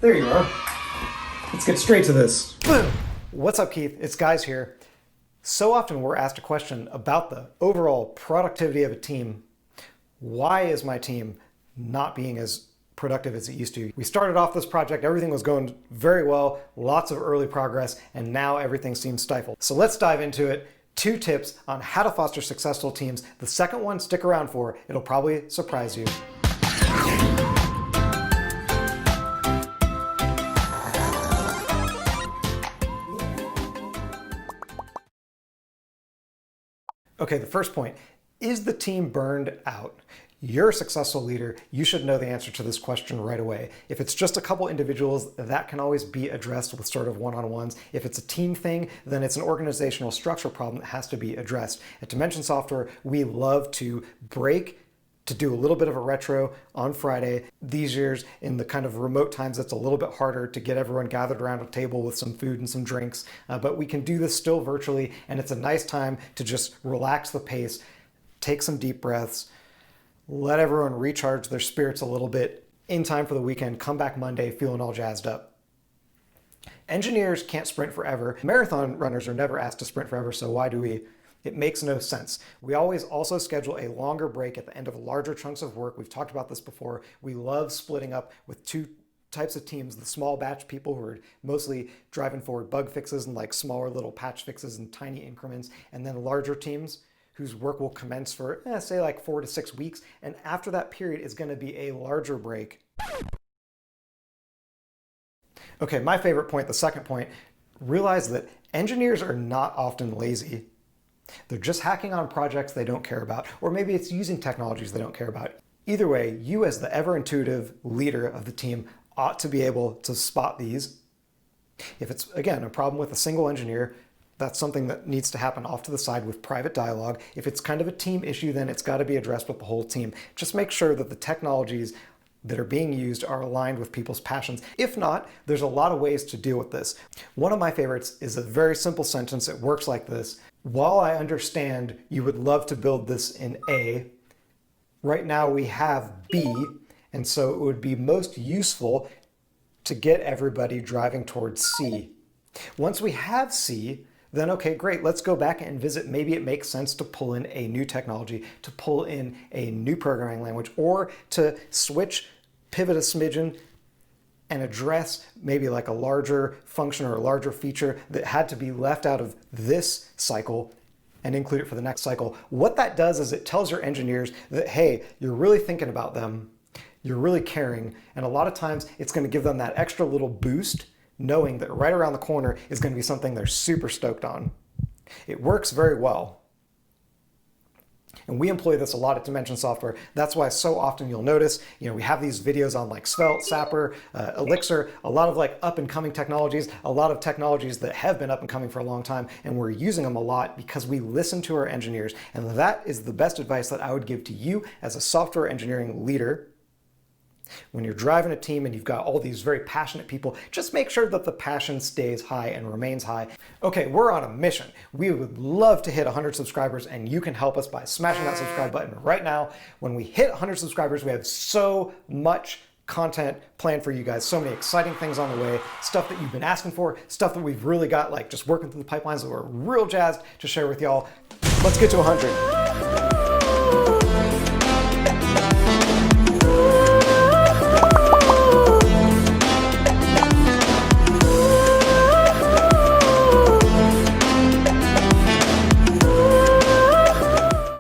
There you are. Let's get straight to this. What's up, Keith? It's Guys here. So often we're asked a question about the overall productivity of a team. Why is my team not being as productive as it used to? We started off this project, everything was going very well, lots of early progress, and now everything seems stifled. So let's dive into it. 2 tips on how to foster successful teams. The second one, stick around for. It'll probably surprise you. Okay, the first point, is the team burned out? You're a successful leader, you should know the answer to this question right away. If it's just a couple individuals, that can always be addressed with sort of one-on-ones. If it's a team thing, then it's an organizational structural problem that has to be addressed. At Dimension Software, we love to break, to do a little bit of a retro on Friday. These years, in the kind of remote times, it's a little bit harder to get everyone gathered around a table with some food and some drinks, but we can do this still virtually, and it's a nice time to just relax the pace, take some deep breaths, let everyone recharge their spirits a little bit in time for the weekend, come back Monday feeling all jazzed up. Engineers can't sprint forever. Marathon runners are never asked to sprint forever, so why do we? It makes no sense. We always also schedule a longer break at the end of larger chunks of work. We've talked about this before. We love splitting up with 2 types of teams, the small batch people who are mostly driving forward bug fixes and like smaller little patch fixes in tiny increments, and then larger teams whose work will commence for, say like 4 to 6 weeks. And after that period is going to be a larger break. Okay, my favorite point, the second point, realize that engineers are not often lazy. They're just hacking on projects they don't care about, or maybe it's using technologies they don't care about. Either way, you as the ever-intuitive leader of the team ought to be able to spot these. If it's, again, a problem with a single engineer, that's something that needs to happen off to the side with private dialogue. If it's kind of a team issue, then it's got to be addressed with the whole team. Just make sure that the technologies that are being used are aligned with people's passions. If not, there's a lot of ways to deal with this. One of my favorites is a very simple sentence. It works like this. While I understand you would love to build this in A, right now we have B, and so it would be most useful to get everybody driving towards C. Once we have C, then okay, great, let's go back and visit. Maybe it makes sense to pull in a new technology, to pull in a new programming language, or to switch, pivot a smidgen, and address maybe like a larger function or a larger feature that had to be left out of this cycle and include it for the next cycle. What that does is it tells your engineers that, hey, you're really thinking about them, you're really caring, and a lot of times it's going to give them that extra little boost knowing that right around the corner is going to be something they're super stoked on. It works very well. And we employ this a lot at Dimension Software. That's why so often you'll notice, we have these videos on like Svelte, Sapper, Elixir, a lot of like up and coming technologies, a lot of technologies that have been up and coming for a long time, and we're using them a lot because we listen to our engineers. And that is the best advice that I would give to you as a software engineering leader. When you're driving a team and you've got all these very passionate people, just make sure that the passion stays high and remains high. Okay, we're on a mission. We would love to hit 100 subscribers, and you can help us by smashing that subscribe button right now. When we hit 100 subscribers, we have so much content planned for you guys, so many exciting things on the way, stuff that you've been asking for, stuff that we've really got like just working through the pipelines that we're real jazzed to share with y'all. Let's get to 100.